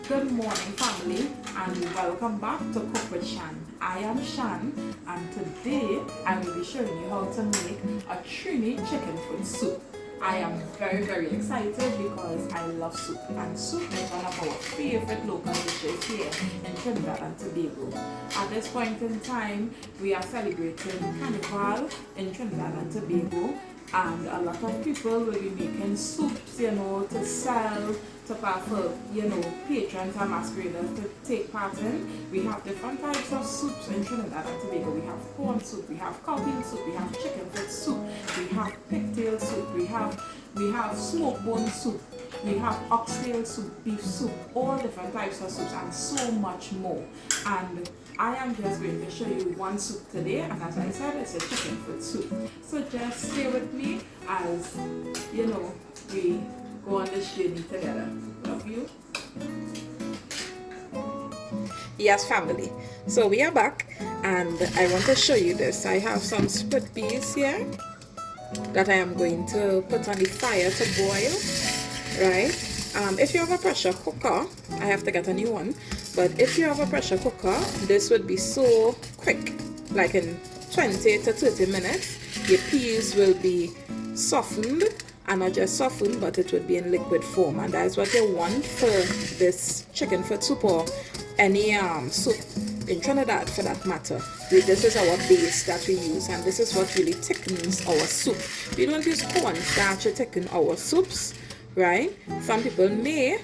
Good morning, family, and welcome back to Cook with Shan. I am Shan, and today I will be showing you how to make a Trini chicken foot soup. I am very excited because I love soup, and soup is one of our favorite local dishes here in Trinidad and Tobago. At this point in time, we are celebrating Carnival in Trinidad and Tobago, and a lot of people will be making soups, to sell, to for, patrons and masqueraders to take part in. We have different types of soups in Trinidad and Tobago. We have corn soup, we have cowtail soup, we have chicken foot soup, we have pigtail soup, we have smoke bone soup, we have oxtail soup, beef soup, all different types of soups, and so much more. And I am just going to show you one soup today, and as I said, it's a chicken foot soup. So just stay with me as we go on this journey together. Love you. Yes, family. So we are back, and I want to show you this. I have some split peas here that I am going to put on the fire to boil, right? If you have a pressure cooker, I have to get a new one, but if you have a pressure cooker, this would be so quick, like in 20 to 30 minutes, your peas will be softened, and not just softened, but it would be in liquid form, and that is what you want for this chicken foot soup, or any soup in Trinidad for that matter. This is our base that we use, and this is what really thickens our soup. We don't use cornstarch to thicken our soups, right? Some people may,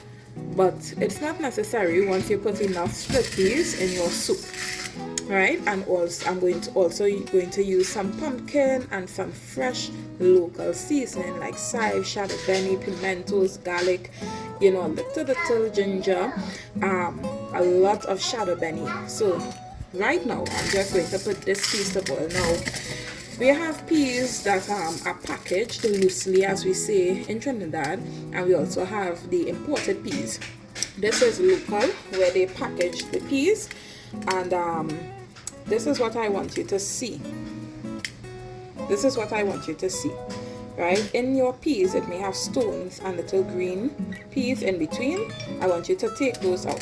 but it's not necessary once you put enough split peas in your soup, right? And also I'm going to use some pumpkin and some fresh local seasoning like chive, chadon, beni, pimentos, garlic, a little ginger, a lot of chadon beni. So right now I'm just going to put this piece to boil. Now we have peas that are packaged loosely, as we say in Trinidad, and we also have the imported peas. This is local, where they package the peas, and this is what I want you to see. This is what I want you to see, right? In your peas, it may have stones and little green peas in between. I want you to take those out.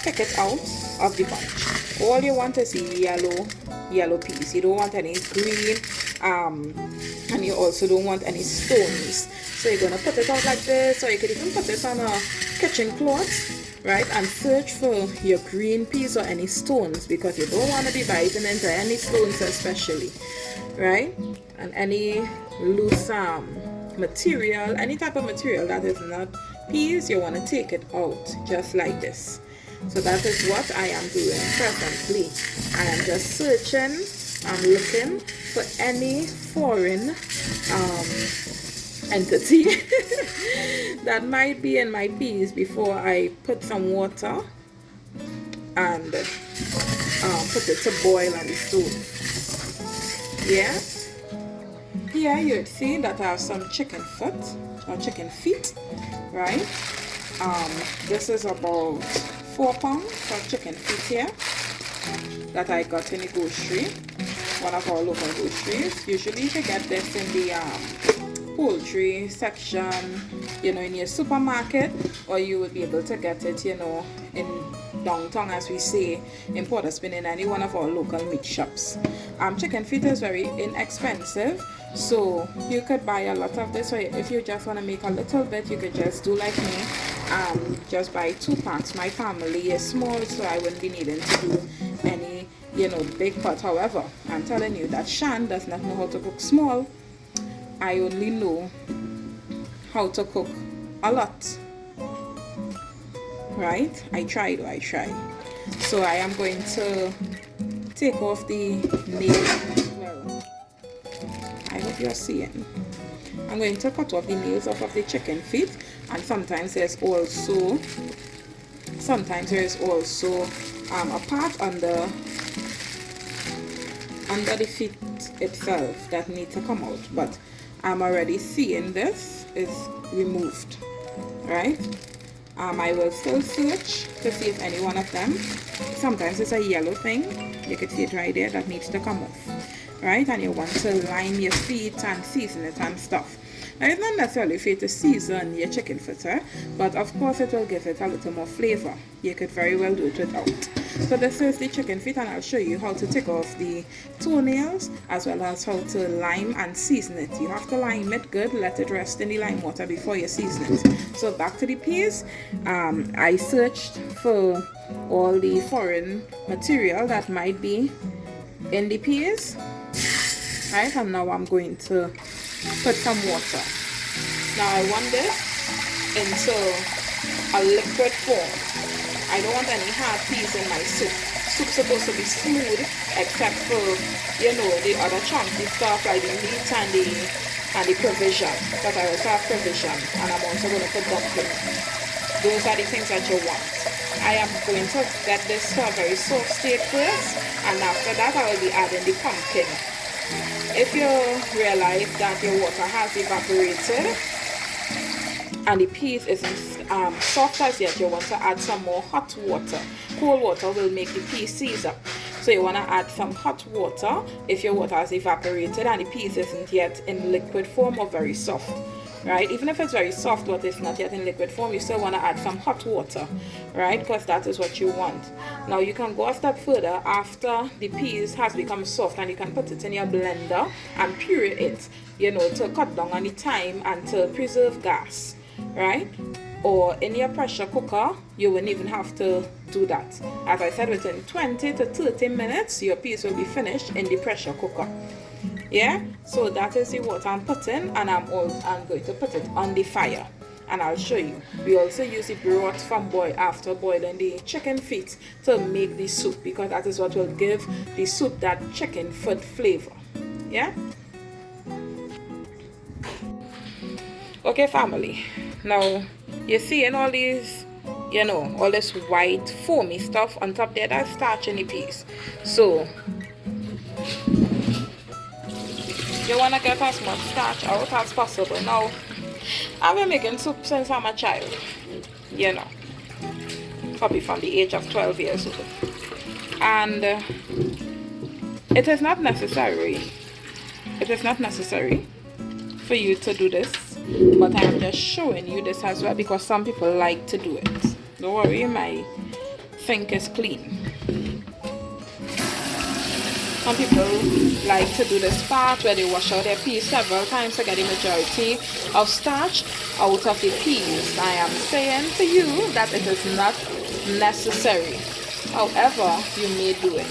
Pick it out of the bunch. All you want to see yellow peas. You don't want any green, and you also don't want any stones. So you're gonna put it out like this, or you could even put it on a kitchen cloth, right? And search for your green peas or any stones, because you don't want to be biting into any stones, especially, right? And any loose material, any type of material that is not peas, you want to take it out just like this. So that is what I am doing presently. I am just searching and looking for any foreign entity that might be in my peas before I put some water and put it to boil on the stove. Yeah. Here you'd see that I have some chicken foot or chicken feet, right? This is about 4 pounds of chicken feet here that I got in the grocery, one of our local groceries. Usually you can get this in the poultry section, in your supermarket, or you would be able to get it, in downtown, as we say, in Port of Spain, in any one of our local meat shops. Chicken feet is very inexpensive, so you could buy a lot of this, or if you just want to make a little bit, you could just do like me, just buy 2 packs. My family is small, so I wouldn't be needing to do any, big pot. However, I'm telling you that Shan does not know how to cook small. I only know how to cook a lot, right? I try. So I am going to take off the nails. Well, I hope you're seeing. I'm going to cut off the nails off of the chicken feet, and sometimes there is also a part under the feet itself that needs to come out, but I'm already seeing this is removed, right? I will still search to see if any one of them, sometimes it's a yellow thing, you can see it right there, that needs to come off, right? And you want to line your feet and season it and stuff. And it's not necessarily for you to season your chicken fritter, but of course it will give it a little more flavor. You could very well do it without. So this is the chicken feet, and I'll show you how to take off the toenails as well as how to lime and season it. You have to lime it good, let it rest in the lime water before you season it. So back to the peas. I searched for all the foreign material that might be in the peas, right? And now I'm going to put some water. Now I want this into a liquid form. I don't want any hard peas in my soup. Soup's supposed to be smooth, except for, you know, the other chunky stuff like the meat and the provision, because I also have provision, and I'm also going to put dumplings. Those are the things that you want. I am going to get this to a very soft state first, and after that I will be adding the pumpkin. If you realize that your water has evaporated and the peas isn't soft as yet, you want to add some more hot water. Cold water will make the peas seize up. So you want to add some hot water if your water has evaporated and the peas isn't yet in liquid form or very soft. Right? Even if it's very soft but it's not yet in liquid form, you still want to add some hot water, right? Because that is what you want. Now you can go a step further after the peas has become soft, and you can put it in your blender and puree it, you know, to cut down on the time and to preserve gas, right? Or in your pressure cooker, you wouldn't even have to do that. As I said, within 20 to 30 minutes your peas will be finished in the pressure cooker. Yeah, so that is the water I'm putting, and I'm going to put it on the fire, and I'll show you. We also use the broth from after boiling the chicken feet to make the soup, because that is what will give the soup that chicken foot flavor. Yeah. Okay, family. Now you see in all these, you know, all this white foamy stuff on top there, that's starch in the peas. So you want to get as much starch out as possible. Now, I've been making soup since I'm a child, you know, probably from the age of 12 years old. And it is not necessary for you to do this, but I am just showing you this as well because some people like to do it. Don't worry, my sink is clean. Some people like to do this part where they wash out their peas several times to get the majority of starch out of the peas. I am saying to you that it is not necessary. However, you may do it.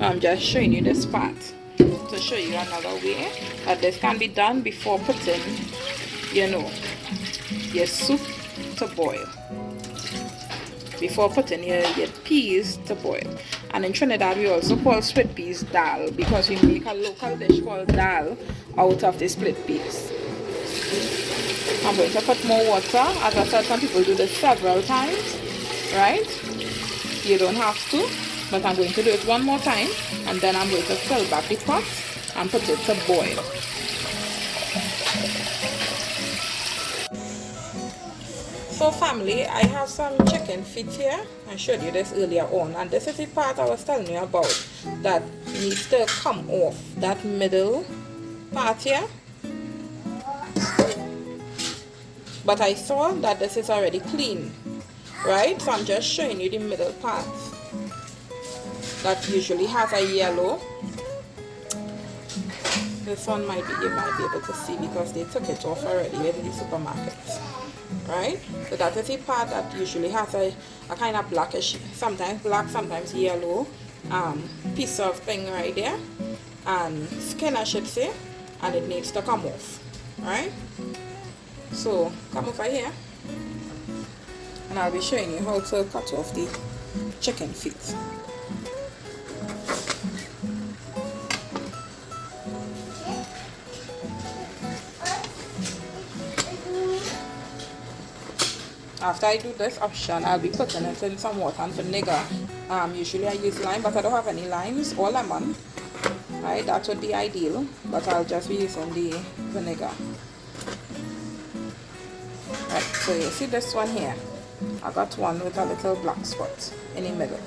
I'm just showing you this part to show you another way that this can be done before putting, you know, your soup to boil. Before putting your peas to boil. And in Trinidad we also call split peas dal, because we make a local dish called dal out of the split peas. I'm going to put more water. As I said, some people do this several times, right? You don't have to, but I'm going to do it one more time, and then I'm going to fill back the pot and put it to boil. So family, I have some chicken feet here. I showed you this earlier on, and this is the part I was telling you about that needs to come off, that middle part here. But I saw that this is already clean, right? So I'm just showing you the middle part that usually has a yellow. This one you might be able to see because they took it off already in the supermarkets. Right, so that is the part that usually has a kind of blackish, sometimes black, sometimes yellow piece of thing right there, and skin I should say, and it needs to come off. Right, so come over here and I'll be showing you how to cut off the chicken feet. After I do this option, I'll be putting it in some water and vinegar. Usually I use lime, but I don't have any limes or lemon. Right, that would be ideal, but I'll just be using the vinegar. Right, so you see this one here. I got one with a little black spot in the middle,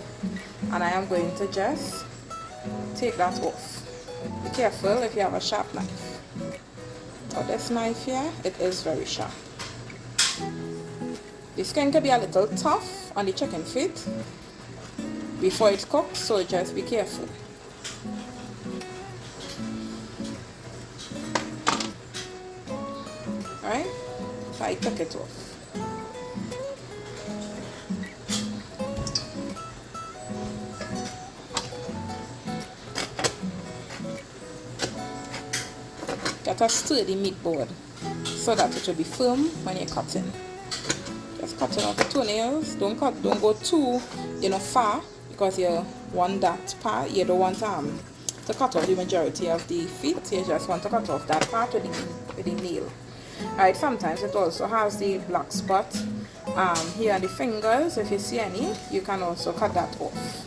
and I am going to just take that off. Be careful if you have a sharp knife. Oh, this knife here, it is very sharp. The skin can be a little tough on the chicken feet before it cooks, so just be careful. Alright, so I took it off. Get a sturdy meat board so that it will be firm when you're cutting. Just cutting off the toenails. Don't go too far, because you want that part. You don't want to cut off the majority of the feet. You just want to cut off that part with the nail. Alright, sometimes it also has the black spot here on the fingers. If you see any, you can also cut that off.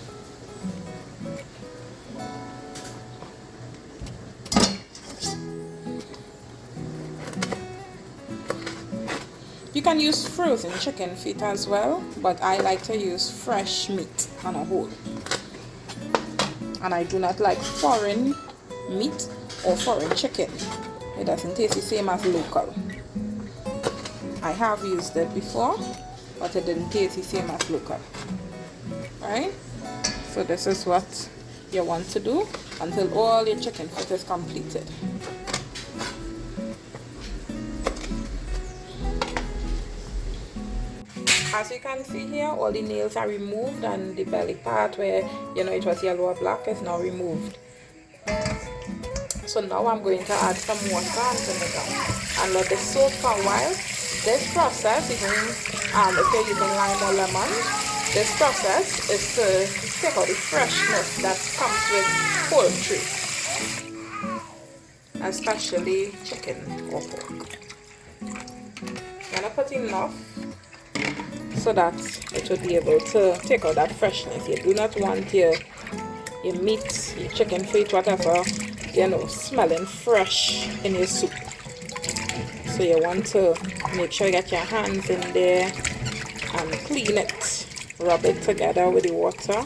You can use frozen chicken feet as well, but I like to use fresh meat on a whole. And I do not like foreign meat or foreign chicken. It doesn't taste the same as local. I have used it before, but it didn't taste the same as local. Right? So this is what you want to do until all your chicken feet is completed. As you can see here, all the nails are removed, and the belly part where it was yellow or black is now removed. So now I'm going to add some water and vinegar and let it soak for a while. This process, even if you're using lime or lemon, this process is to take out the freshness that comes with poultry, especially chicken or pork. I'm gonna put enough so that it will be able to take out that freshness. You do not want your meat, your chicken feet, whatever, smelling fresh in your soup. So you want to make sure you get your hands in there and clean it. Rub it together with the water.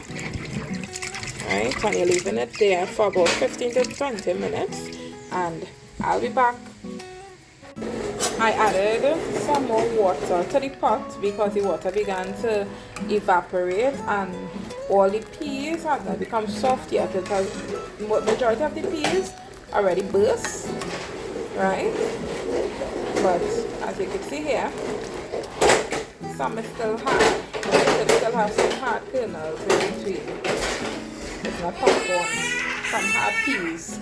Right, and you're leaving it there for about 15 to 20 minutes, and I'll be back. I added some more water to the pot because the water began to evaporate and all the peas have now become soft yet, because the majority of the peas already burst, right? But as you can see here, some is still hard. It still have some hard kernels in between. It's not popcorn, some hard peas.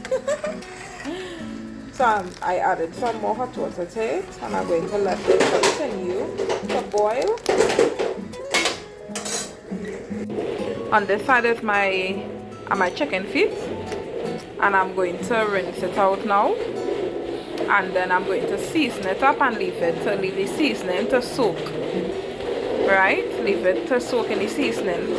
So I added some more hot water to it, and I'm going to let this continue to boil. On this side is my chicken feet, and I'm going to rinse it out now, and then I'm going to season it up and leave the seasoning to soak. Right, leave it to soak in the seasoning,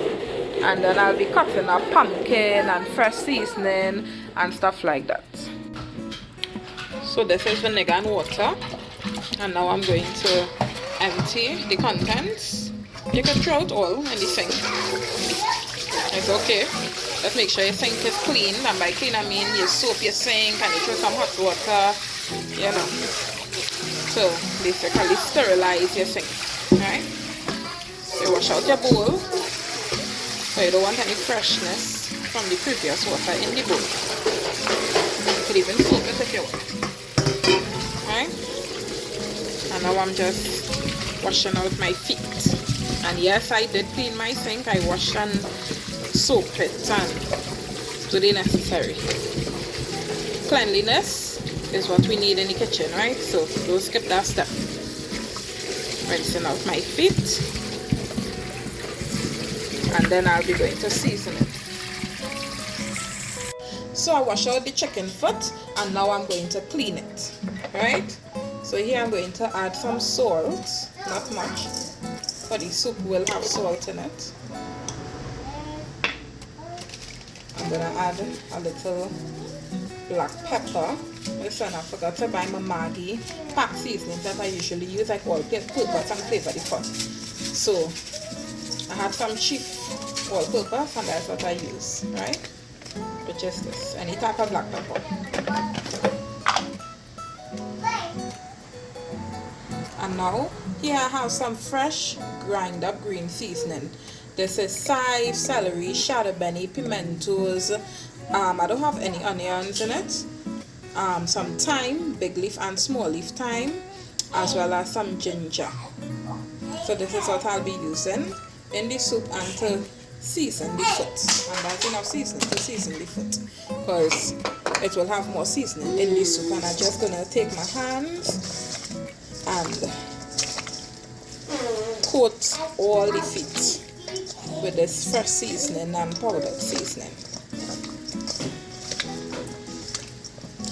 and then I'll be cutting up pumpkin and fresh seasoning and stuff like that. So this is vinegar and water, and now I'm going to empty the contents. You can throw it all in the sink. It's okay. Just make sure your sink is clean, and by clean I mean you soap your sink and you throw some hot water, to basically sterilize your sink. Alright? So you wash out your bowl, so you don't want any freshness from the previous water in the bowl. You could even soak it if you want. And now I'm just washing out my feet. And yes, I did clean my sink. I washed and soaked it and do the necessary. Cleanliness is what we need in the kitchen, right? So don't skip that step. Rinsing out my feet, and then I'll be going to season it. So I wash out the chicken foot, and now I'm going to clean it, right? So here I'm going to add some salt, not much, but the soup will have salt in it. I'm going to add a little black pepper. Listen, I forgot to buy my Maggie pack seasoning that I usually use. I call all-purpose and flavor the pot. So I had some cheap all-purpose, and that's what I use, right? which is this, any type of black pepper. And now here I have some fresh grind up green seasoning. This is chive, celery, chadon, beni, pimentos. I don't have any onions in it. Some thyme, big leaf and small leaf thyme, as well as some ginger. So this is what I'll be using in the soup and to season the foot. And that's enough seasoning to season the foot, because it will have more seasoning in the soup. And I'm just gonna take my hands and coat all the feet with this fresh seasoning and powdered seasoning.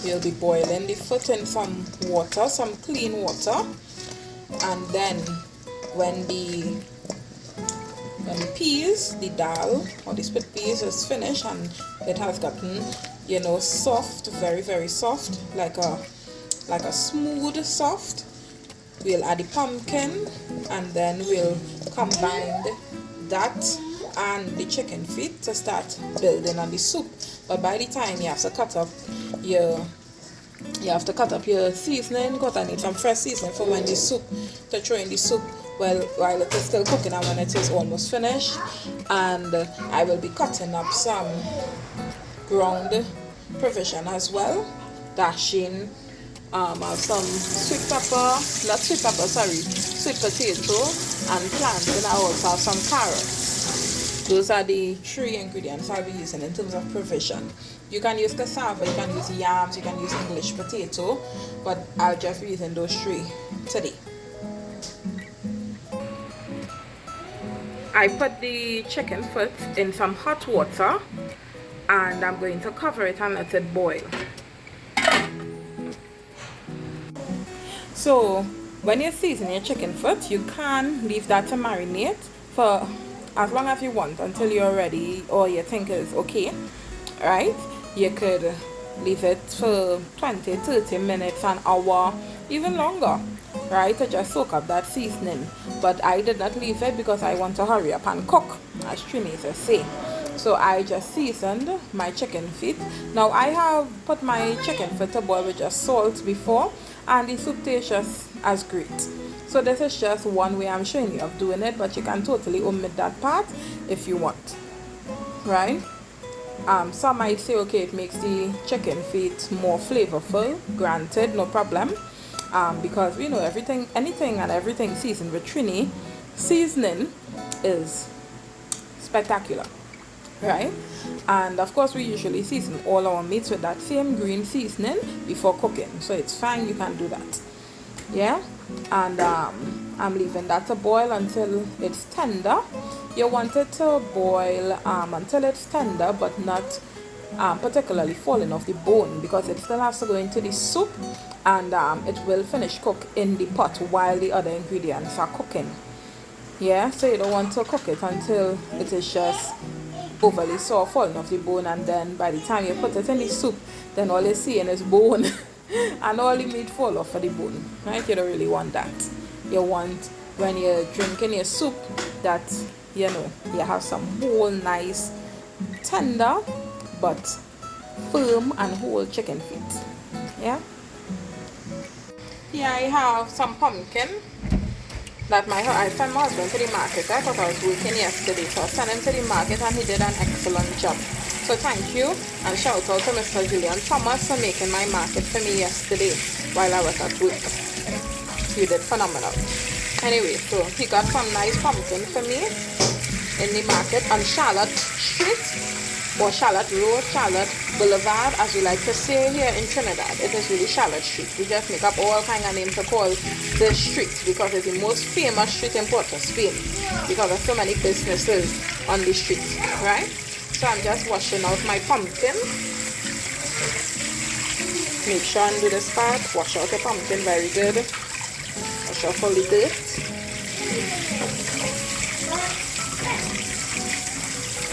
We'll be boiling the foot in some water, some clean water, and then when the peas, the dal or the split peas is finished and it has gotten, you know, soft, very very soft, like a smooth soft, we'll add the pumpkin, and then we'll combine that and the chicken feet to start building on the soup. But by the time you have to cut up your seasoning, because I need some fresh seasoning for when the soup, to throw in the soup while it is still cooking and when it is almost finished. And I will be cutting up some ground provision as well, dasheen. I have some sweet potato and plantain. I also have some carrots. Those are the 3 ingredients I'll be using in terms of provision. You can use cassava, you can use yams, you can use English potato, but I'll just be using those 3 today. I put the chicken foot in some hot water and I'm going to cover it and let it boil. So when you season your chicken foot, you can leave that to marinate for as long as you want until you're ready or you think it's okay, right? You could leave it for 20-30 minutes, an hour, even longer, right, to just soak up that seasoning. But I did not leave it because I want to hurry up and cook, as Trini say. So I just seasoned my chicken feet. Now I have put my chicken foot to boil with just salt before, and the soup tastes just as great. So this is just one way I'm showing you of doing it, but you can totally omit that part if you want, right? Some might say, okay, it makes the chicken feet more flavorful. Granted, no problem, because we know anything and everything seasoned with Trini seasoning is spectacular, right? And of course we usually season all our meats with that same green seasoning before cooking, so it's fine, you can do that. Yeah, and I'm leaving that to boil until it's tender. You want it to boil until it's tender, but not particularly falling off the bone, because it still has to go into the soup, and it will finish cook in the pot while the other ingredients are cooking. Yeah, so you don't want to cook it until it is just overly soft, falling off the bone, and then by the time you put it in the soup, then all you're seeing is bone and all the meat fall off of the bone, right? You don't really want that. You want, when you're drinking your soup, that, you know, you have some whole nice tender but firm and whole chicken feet. Yeah, here I have some pumpkin that I sent my husband to the market. I thought I was working yesterday, so I sent him to the market and he did an excellent job. So thank you, and shout out to Mr. Julian Thomas for making my market for me yesterday while I was at work. He did phenomenal. Anyway, so he got some nice pumpkin for me in the market on Charlotte Street, or Charlotte Road, Charlotte Boulevard, as we like to say here in Trinidad. It is really Charlotte Street. We just make up all kind of names to call the street, because it's the most famous street in Port of Spain, because there's so many businesses on the street, right? So I'm just washing out my pumpkin. Make sure and do this part. Wash out your pumpkin very good. Wash off all the dirt.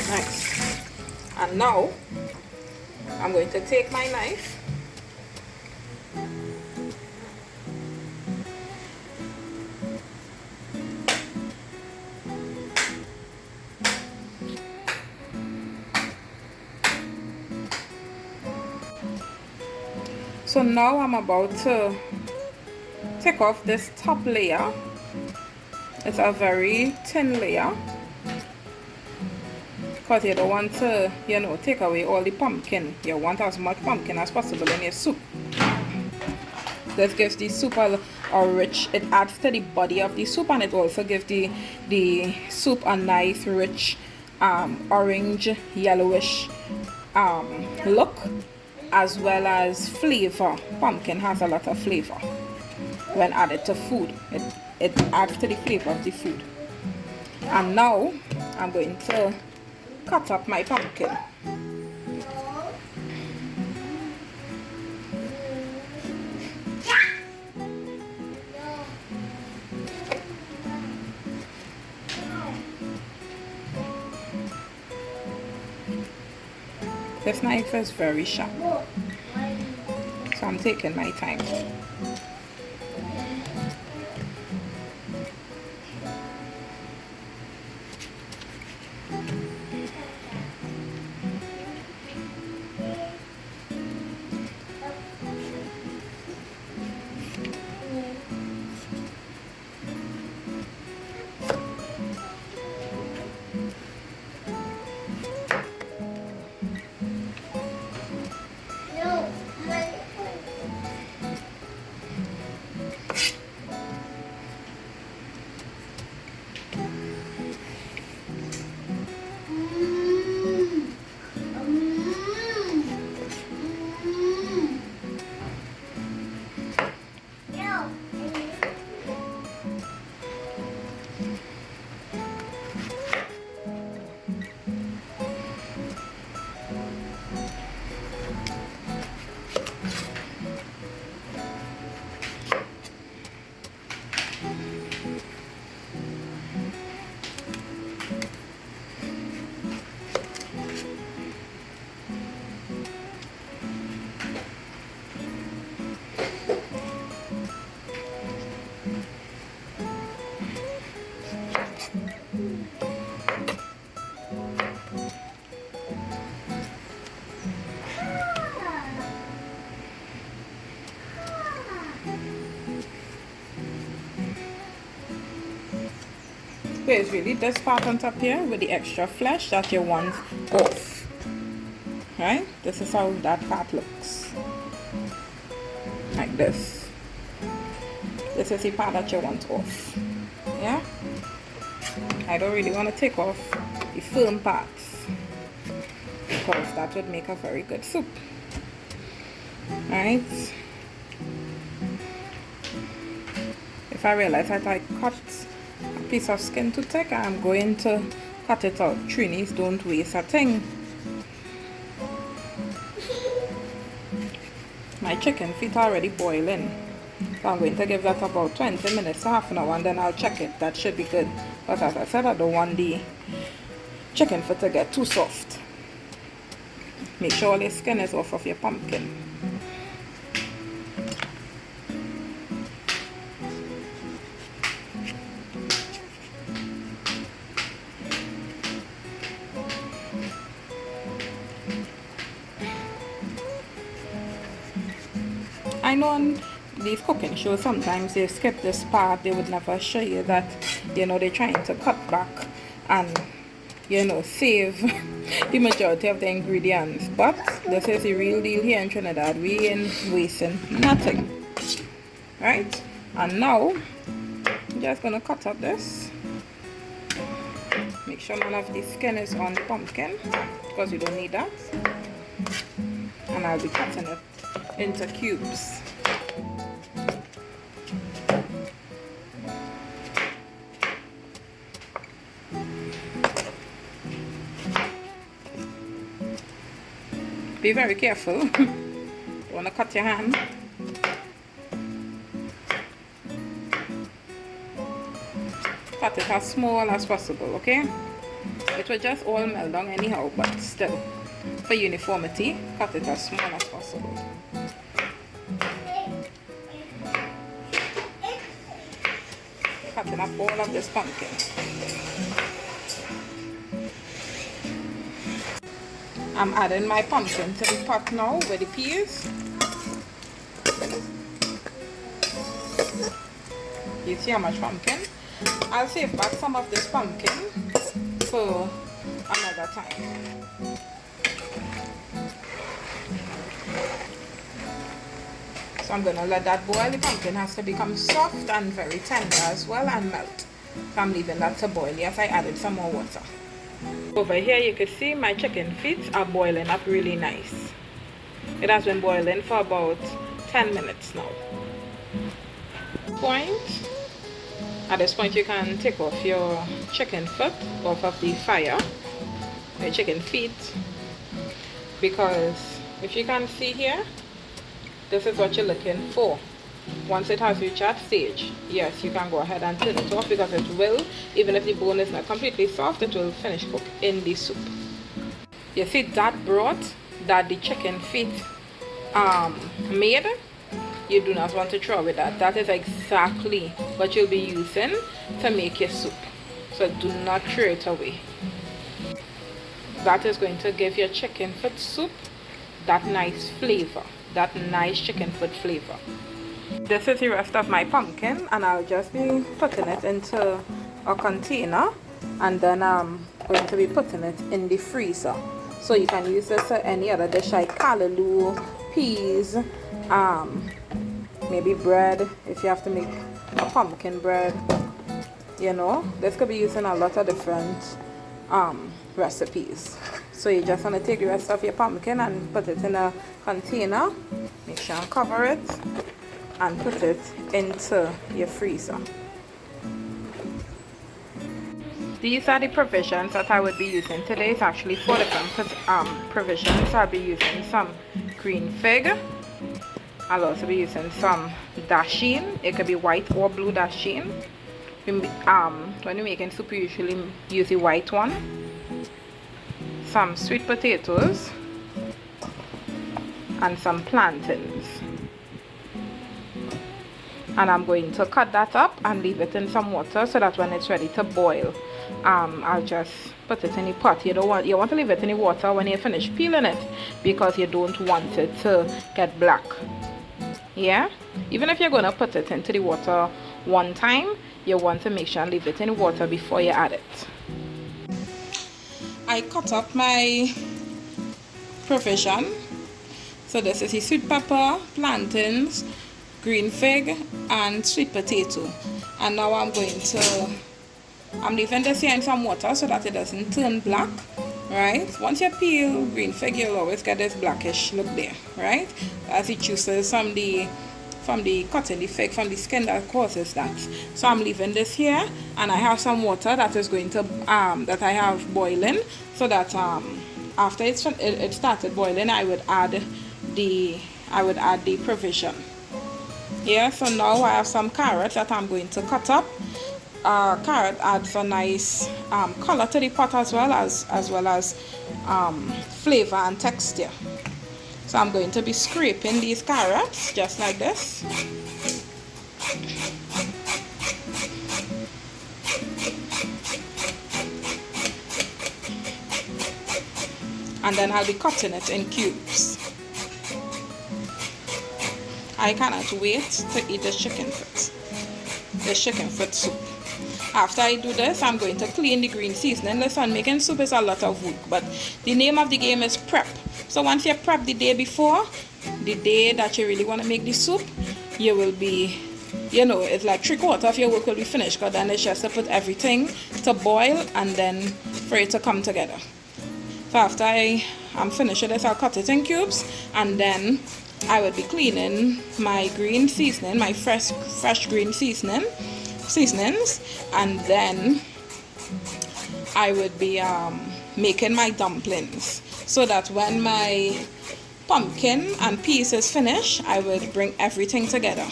Nice. And now I'm going to take my knife So now I'm about to take off this top layer. It's a very thin layer because you don't want to, you know, take away all the pumpkin. You want as much pumpkin as possible in your soup. This gives the soup a rich, it adds to the body of the soup, and it also gives the soup a nice rich orange yellowish look, as well as flavor. Pumpkin has a lot of flavor when added to food. It adds to the flavor of the food. And now I'm going to cut up my pumpkin. This knife is very sharp, so I'm taking my time. It's really this part on top here with the extra flesh that you want off. Right? This is how that part looks. Like this. This is the part that you want off. Yeah? I don't really want to take off the firm parts, because that would make a very good soup. Right? If I realize that I cut a piece of skin too thick, I'm going to cut it out. Trinis don't waste a thing. My chicken feet are already boiling, so I'm going to give that about 20 minutes to half an hour, and then I'll check it. That should be good, but as I said, I don't want the chicken foot to get too soft. Make sure all the skin is off of your pumpkin. I know on these cooking shows sometimes they skip this part. They would never show you that, you know, they're trying to cut back and, you know, save the majority of the ingredients. But this is the real deal here in Trinidad. We ain't wasting nothing. Right? And now I'm just gonna cut up this. Make sure none of the skin is on the pumpkin, because you don't need that. And I'll be cutting it into cubes. Be very careful. Don't want to cut your hand. Cut it as small as possible, okay? It will just all melt down anyhow, but still, for uniformity, cut it as small as possible. Cutting up all of this pumpkin. I'm adding my pumpkin to the pot now with the peas. You see how much pumpkin? I'll save back some of this pumpkin for another time. So I'm going to let that boil. The pumpkin has to become soft and very tender as well and melt. So I'm leaving that to boil. Yes, I added some more water. Over here you can see my chicken feet are boiling up really nice. It has been boiling for about 10 minutes now. At this point you can take off your chicken foot off of the fire, your chicken feet, because if you can see here, this is what you're looking for. Once it has reached that stage, yes, you can go ahead and turn it off, because it will, even if the bone is not completely soft, it will finish cook in the soup. You see that broth that the chicken feet made, you do not want to throw away that. That is exactly what you'll be using to make your soup. So do not throw it away. That is going to give your chicken foot soup that nice flavor, that nice chicken foot flavor. This is the rest of my pumpkin, and I'll just be putting it into a container, and then I'm going to be putting it in the freezer. So you can use this for any other dish like callaloo, peas, maybe bread, if you have to make a pumpkin bread. You know, this could be used in a lot of different recipes. So you just want to take the rest of your pumpkin and put it in a container, make sure and cover it, and put it into your freezer. These are the provisions that I would be using today. It's actually 4 different provisions. I'll be using some green fig. I'll also be using some dasheen. It could be white or blue dasheen. When you're making soup, you usually use the white one. Some sweet potatoes and some plantains. And I'm going to cut that up and leave it in some water so that when it's ready to boil, I'll just put it in the pot. You want to leave it in the water when you finish peeling it, because you don't want it to get black. Yeah, even if you're going to put it into the water one time, you want to make sure and leave it in the water before you add it. I cut up my provision. So this is the sweet pepper, plantains, green fig, and sweet potato. And now I'm leaving this here in some water so that it doesn't turn black, right? Once you peel green fig, you'll always get this blackish look there, right? As it juices from the cutting the fig, from the skin, that causes that. So I'm leaving this here, and I have some water that is going to that I have boiling, so that after it started boiling, I would add the provision. Yeah, so now I have some carrots that I'm going to cut up. Carrot adds a nice color to the pot as well as flavor and texture. So I'm going to be scraping these carrots just like this. And then I'll be cutting it in cubes. I cannot wait to eat this chicken foot soup. After I do this, I'm going to clean the green seasoning. Listen, making soup is a lot of work, but the name of the game is prep. So once you prep the day before, the day that you really want to make the soup, you will be, it's like 3/4 of your work will be finished, because then it's just to put everything to boil and then for it to come together. So after I'm finished with this, I'll cut it in cubes, and then I would be cleaning my green seasoning, my fresh green seasonings, and then I would be making my dumplings, so that when my pumpkin and peas is finished, I would bring everything together.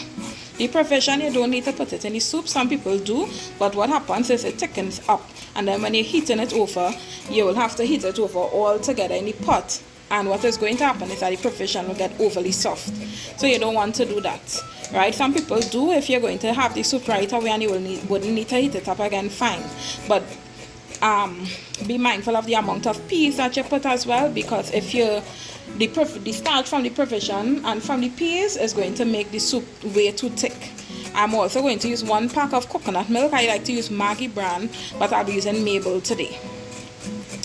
The provision, you don't need to put it in the soup. Some people do, but what happens is it thickens up, and then when you're heating it over, you will have to heat it over all together in the pot, and what is going to happen is that the provision will get overly soft. So you don't want to do that, right? Some people do. If you're going to have the soup right away and you wouldn't need to heat it up again, fine, but be mindful of the amount of peas that you put as well, because if the starch from the provision and from the peas is going to make the soup way too thick, I'm also going to use 1 pack of coconut milk. I like to use Maggie brand, but I'll be using Mabel today.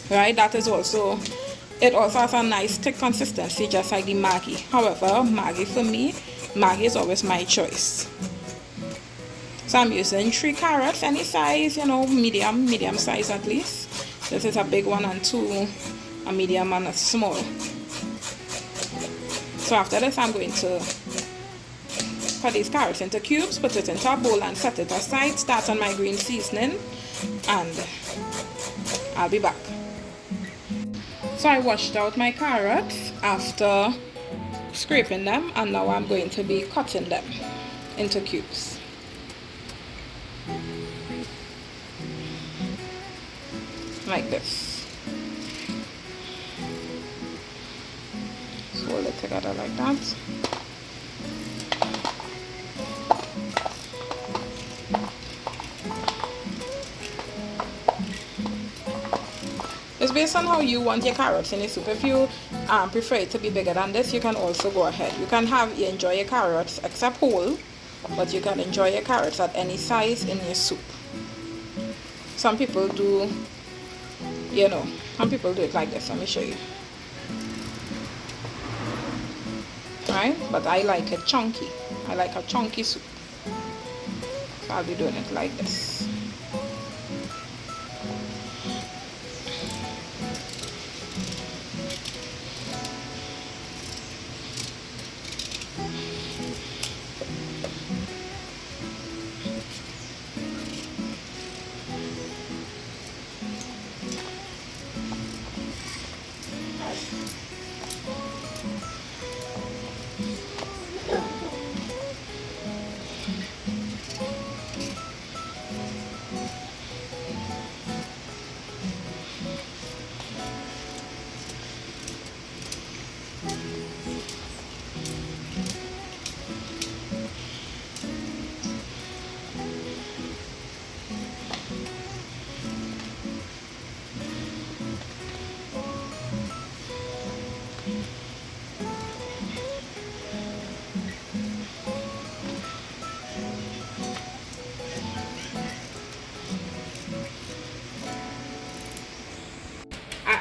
Right, that is also, it also has a nice thick consistency, just like the Maggie. However, Maggie for me, Maggie is always my choice. So I'm using 3 carrots, any size, you know, medium size at least. This is a big one, and 2, a medium and a small. So after this, I'm going to put these carrots into cubes, put it into a bowl and set it aside, start on my green seasoning, and I'll be back. So I washed out my carrots after scraping them, and now I'm going to be cutting them into cubes. Like this. Fold it together like that. It's based on how you want your carrots in your soup. If you prefer it to be bigger than this, you can also go ahead. You can enjoy your carrots except whole, but you can enjoy your carrots at any size in your soup. Some people do, you know, some people do it like this. Let me show you. Right? But I like it chunky. I like a chunky soup. So I'll be doing it like this.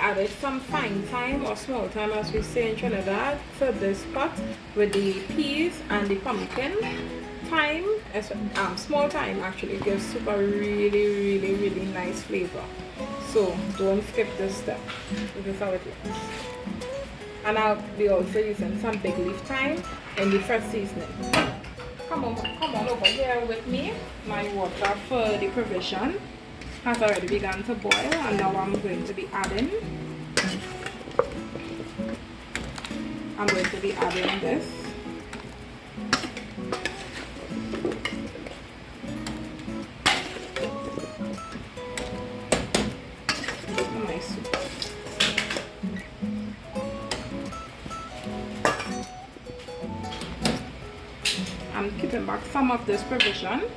Added some fine thyme or small thyme, as we say in Trinidad, to this pot with the peas and the pumpkin. Thyme, small thyme actually gives soup a really nice flavor. So don't skip this step. This is how it looks. And I'll be also using some big leaf thyme in the first seasoning. Come on over here with me. My water for the provision has already begun to boil, and now I'm going to be adding this. My soup. I'm keeping back some of this provision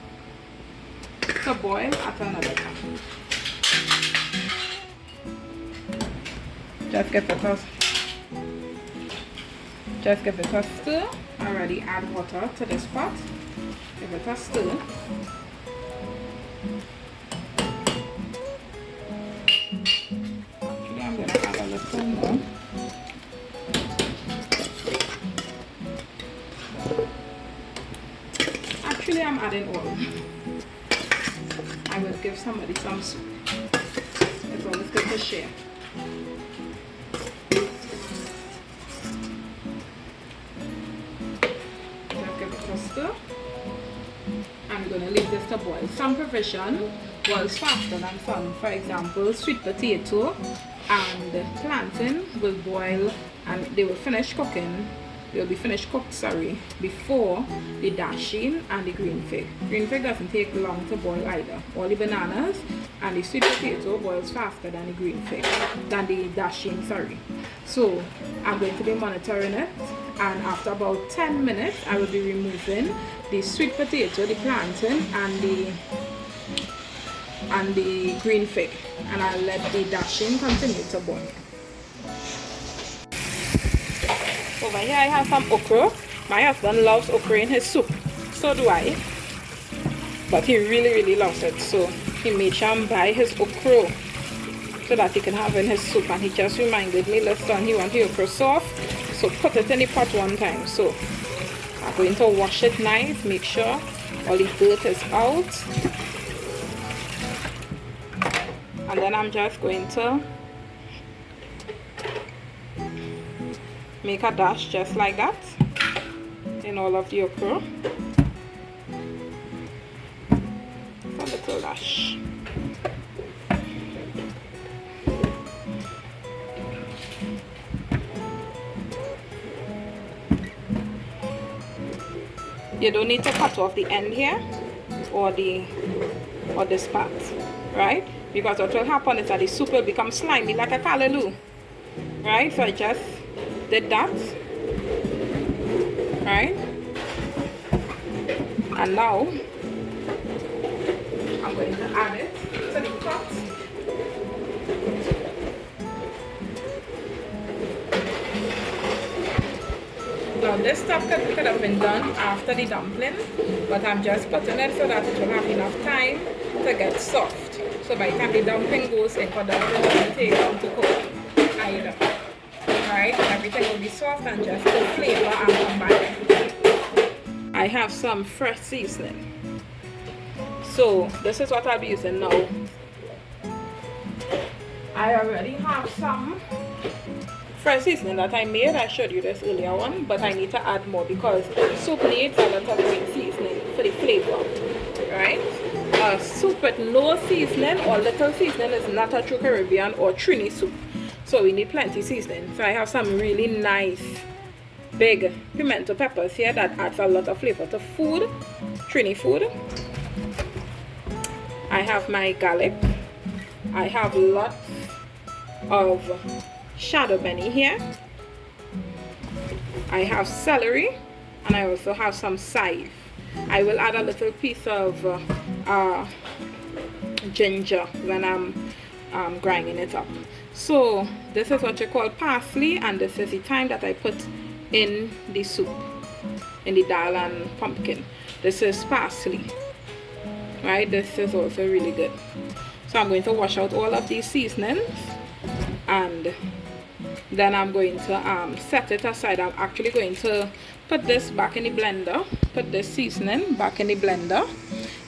to boil at another time. Just give it a stir. Already add water to this pot. Give it a stir. Actually, I'm going to add a little more. Actually, I'm adding oil. I will give somebody some soup. It's always good to share. Just give it a stir. I'm going to leave this to boil. Some provision boils faster than some. For example, sweet potato and plantain will boil and they will finish cooking. They'll be finished cooked, before the dasheen and the green fig. Green fig doesn't take long to boil either. All the bananas and the sweet potato boils faster than the green fig, than the dasheen, So I'm going to be monitoring it, and after about 10 minutes I will be removing the sweet potato, the plantain and the green fig, and I'll let the dasheen continue to boil. Over here I have some okra. My husband loves okra in his soup. So do I. but he really loves it. So he made sure and buy his okra so that he can have in his soup, and he just reminded me, listen, he wants the okra soft, so put it in the pot one time. So I'm going to wash it nice, make sure all the dirt is out, and then I'm just going to make a dash just like that in all of the okra. A little dash. You don't need to cut off the end here or this part, right? Because what will happen is that the soup will become slimy like a callaloo, right? So I just did that, right? And now I'm going to add it to the pot. Now this stuff could have been done after the dumpling, but I'm just putting it so that it will have enough time to get soft. So by the time the dumpling goes in, for that it doesn't take long to cook either. Right? Everything will be soft and just the flavor and combine. I have some fresh seasoning. So this is what I'll be using now. I already have some fresh seasoning that I made. I showed you this earlier on, but I need to add more because soup needs a lot of green seasoning for the flavor, right? Soup with no seasoning or little seasoning is not a true Caribbean or Trini soup. So we need plenty seasoning. So I have some really nice big pimento peppers here that adds a lot of flavor to food, Trini food. I have my garlic. I have lots of shadow beni here. I have celery, and I also have some chive. I will add a little piece of ginger when I'm grinding it up. So this is what you call parsley, and this is the thyme that I put in the soup, in the dal and pumpkin. This is parsley, right? This is also really good. So I'm going to wash out all of these seasonings, and then I'm going to set it aside. I'm actually going to put this back in the blender, put this seasoning back in the blender,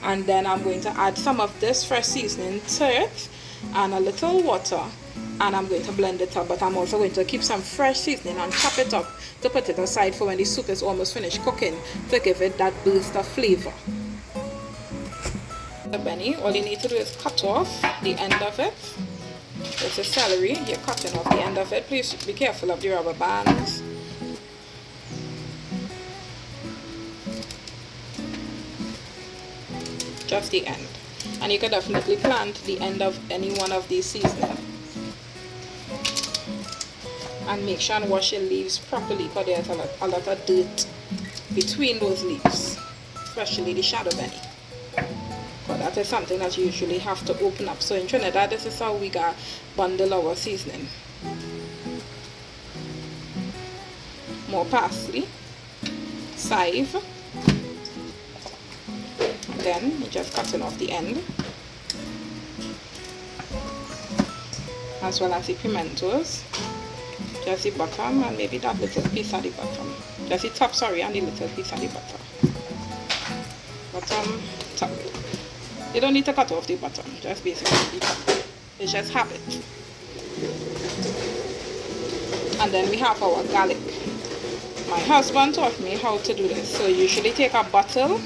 and then I'm going to add some of this fresh seasoning to it and a little water, and I'm going to blend it up. But I'm also going to keep some fresh seasoning and chop it up to put it aside for when the soup is almost finished cooking, to give it that burst of flavor. The beni, all you need to do is cut off the end of it. It's a celery, you're cutting off the end of it. Please be careful of the rubber bands. Just the end. And you can definitely plant the end of any one of these seasonings. And make sure and wash your leaves properly, because there's a lot of dirt between those leaves, especially the shadow beni. But that is something that you usually have to open up. So in Trinidad, this is how we got bundle our seasoning. More parsley, chive, and then you're just cutting off the end, as well as the pimentos, just the bottom, and maybe that little piece at the bottom, just the top, sorry, and the little piece at the bottom, bottom, top. You don't need to cut off the bottom, just basically the top. It's just habit. And then we have our garlic. My husband taught me how to do this. So you usually take a bottle,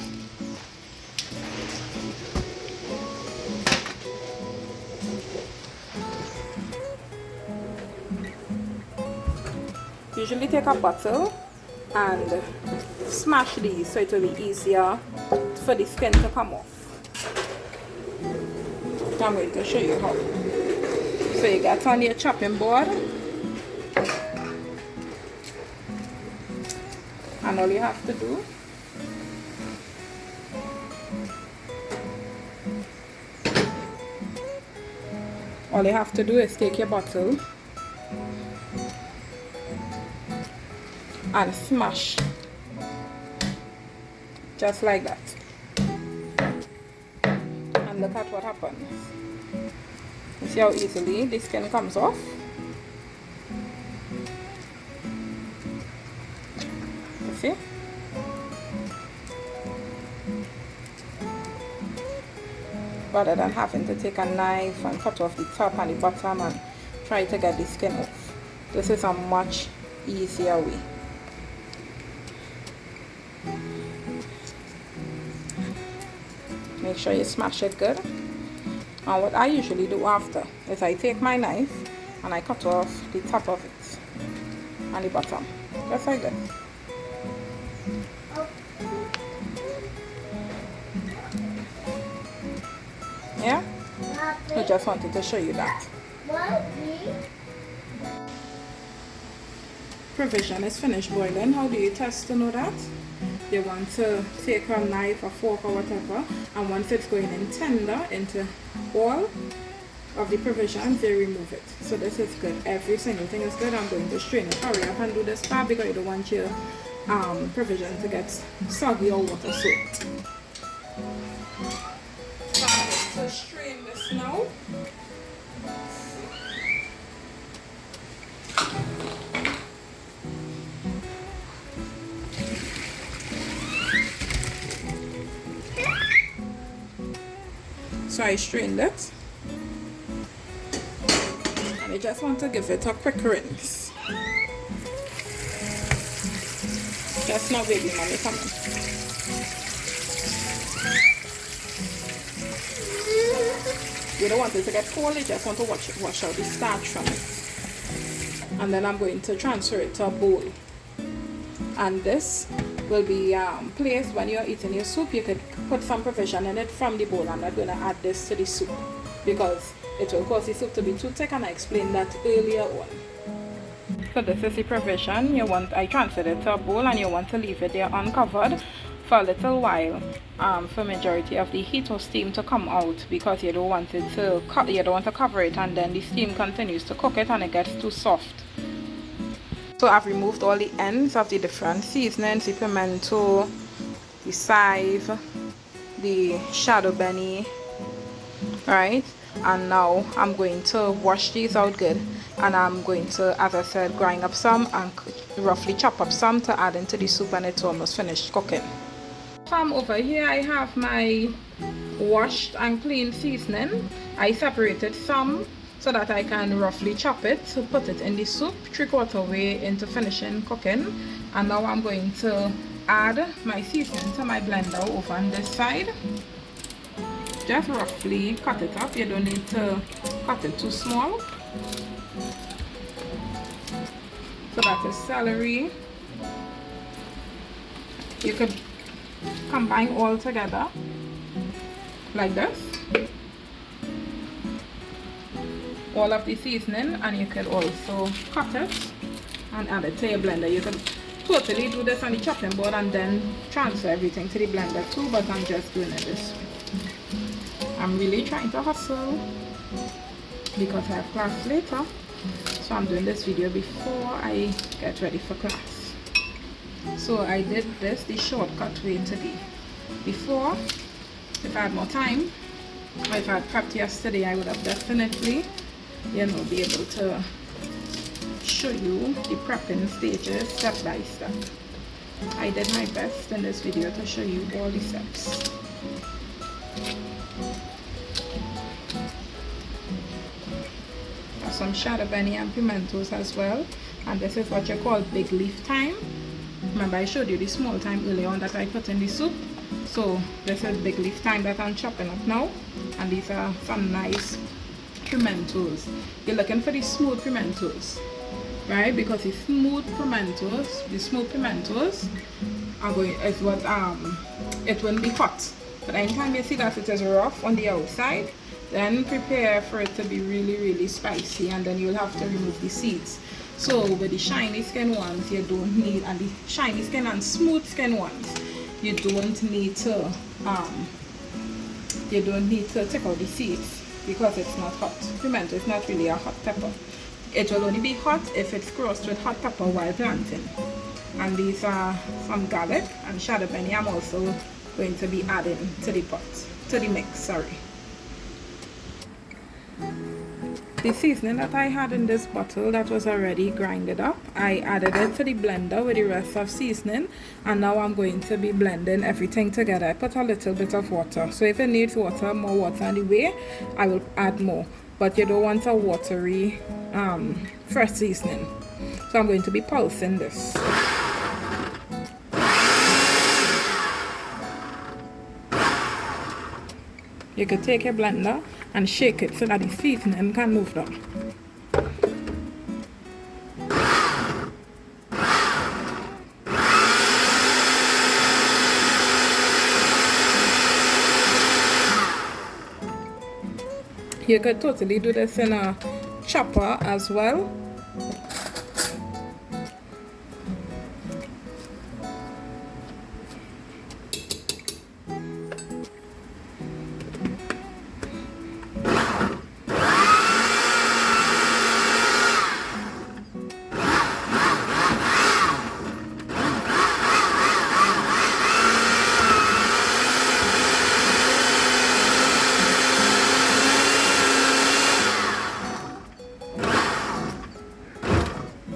and smash these so it will be easier for the skin to come off. I'm going to show you how. So you get on your chopping board, and all you have to do is take your bottle and smash just like that. and look at what happens. You see how easily the skin comes off? You see? Rather than having to take a knife and cut off the top and the bottom and try to get the skin off. This is a much easier way. Make sure you smash it good. And what I usually do after is I take my knife and I cut off the top of it and the bottom, just like this. Yeah? I just wanted to show you that. Provision is finished boiling. How do you test to know that? You want to take a knife or fork or whatever, and once it's going in tender into all of the provisions, you remove it. So this is good. Every single thing is good. I'm going to strain it. Hurry up and do this part because you don't want your provision to get soggy or water soaked. So I'm going to strain this now. So I strained it, and I just want to give it a quick rinse. Just now, baby mommy, come on. You don't want it to get cold, you just want to wash out the starch from it. And then I'm going to transfer it to a bowl. And this will be placed when you're eating your soup. You could put some provision in it from the bowl. I'm not going to add this to the soup because it will cause the soup to be too thick, and I explained that earlier on. So this is the provision. I transferred it to a bowl, and you want to leave it there uncovered for a little while for majority of the heat or steam to come out, because you don't want it to cover it and then the steam continues to cook it and it gets too soft. So I've removed all the ends of the different seasonings, the pimento, the chive, the shadow beni, right? And now I'm going to wash these out good, and I'm going to, as I said, grind up some and roughly chop up some to add into the soup, and it's almost finished cooking. From over here I have my washed and clean seasoning. I separated some so that I can roughly chop it to put it in the soup 3/4 way into finishing cooking. And now I'm going to add my seasoning to my blender over on this side. Just roughly cut it up. You don't need to cut it too small. So that is celery. You could combine all together like this, all of the seasoning, and you could also cut it and add it to your blender. You could totally do this on the chopping board and then transfer everything to the blender too, but I'm just doing it this way. I'm really trying to hustle because I have class later, so I'm doing this video before I get ready for class. So I did this the shortcut way today. Before, if I had more time, or if I had prepped yesterday, I would have definitely, be able to show you the prepping stages step by step. I did my best in this video to show you all the steps. Some shadow beni and pimentos as well, and this is what you call big leaf thyme. Remember I showed you the small thyme earlier on that I put in the soup. So this is big leaf thyme that I'm chopping up now, and these are some nice pimentos. You're looking for the smooth pimentos, right? Because the smooth pimentos are going, is what it won't be hot. But anytime you see that it is rough on the outside, then prepare for it to be really, really spicy, and then you'll have to remove the seeds. So with the shiny skin ones, you don't need, and the shiny skin and smooth skin ones, you don't need to take out the seeds because it's not hot. Pimento is not really a hot pepper. It will only be hot if it's crossed with hot pepper while planting. And these are some garlic and shadow beni I'm also going to be adding to the pot, to the mix, sorry. The seasoning that I had in this bottle that was already grinded up, I added it to the blender with the rest of seasoning, and now I'm going to be blending everything together. I put a little bit of water, so if it needs water, more water on the way, I will add more, but you don't want a watery fresh seasoning. So I'm going to be pulsing this. You could take a blender and shake it so that the seasoning can move down. You could totally do this in a chopper as well.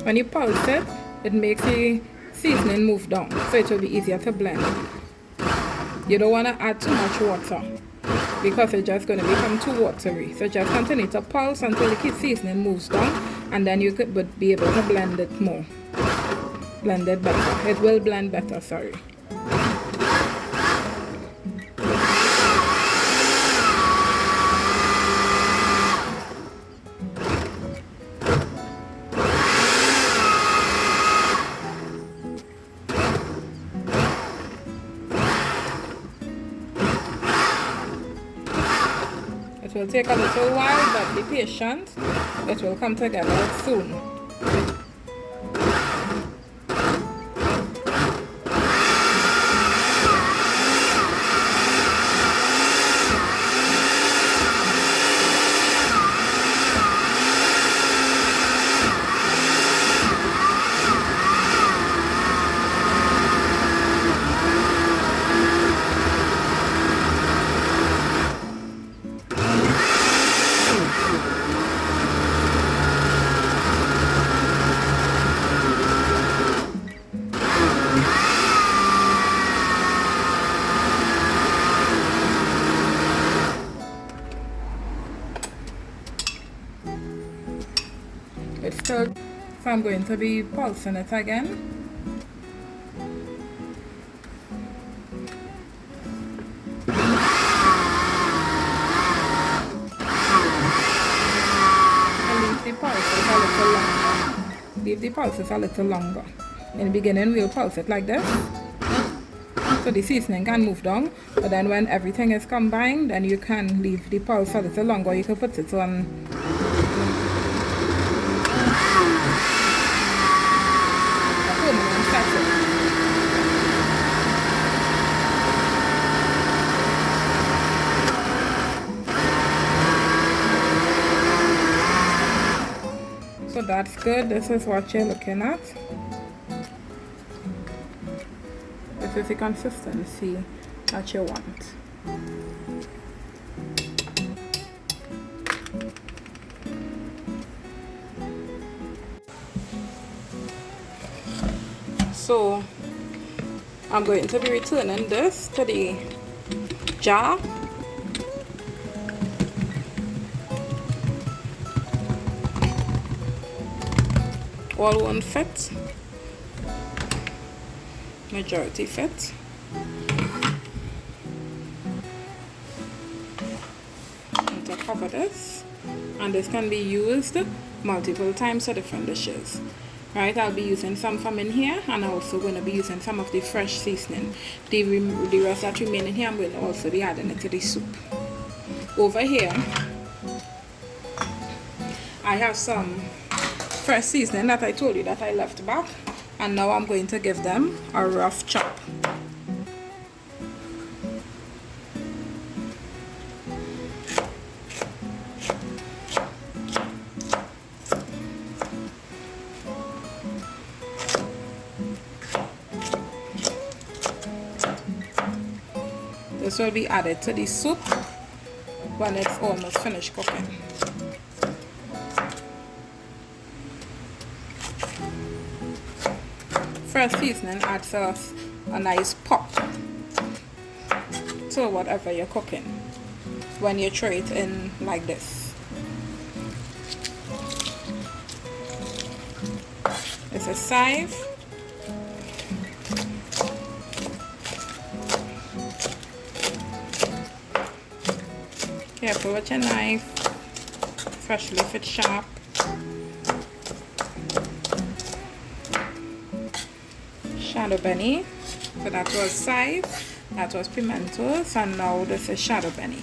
When you pulse it, it makes the seasoning move down, so it will be easier to blend. You don't want to add too much water because it's just going to become too watery. So just continue to pulse until the seasoning moves down, and then you could be able to blend it more. Blend it better. It will blend better, sorry. It will take a little while, but be patient. It will come together soon. It's still, so I'm going to be pulsing it again. And leave the pulses a little longer. Leave the pulses a little longer. In the beginning we'll pulse it like this, so the seasoning can move down, but then when everything is combined, then you can leave the pulse a little longer. You can put it on so that's good. This is what you're looking at. This is the consistency that you want. So I'm going to be returning this to the jar. All won't fit. Majority fit. And to cover this, and this can be used multiple times for different dishes. Right, I'll be using some from in here, and I'm also going to be using some of the fresh seasoning. The rest that remain in here, I'm going to also be adding it to the soup. Over here, I have some fresh seasoning that I told you that I left back, and now I'm going to give them a rough chop. This will be added to the soup when it's almost finished cooking. fresh seasoning adds a nice pop to whatever you're cooking when you throw it in like this. It's a chive. Careful with your knife, especially if it's sharp. Shadow beni. So that was chive, that was pimentos, and now this is shadow beni.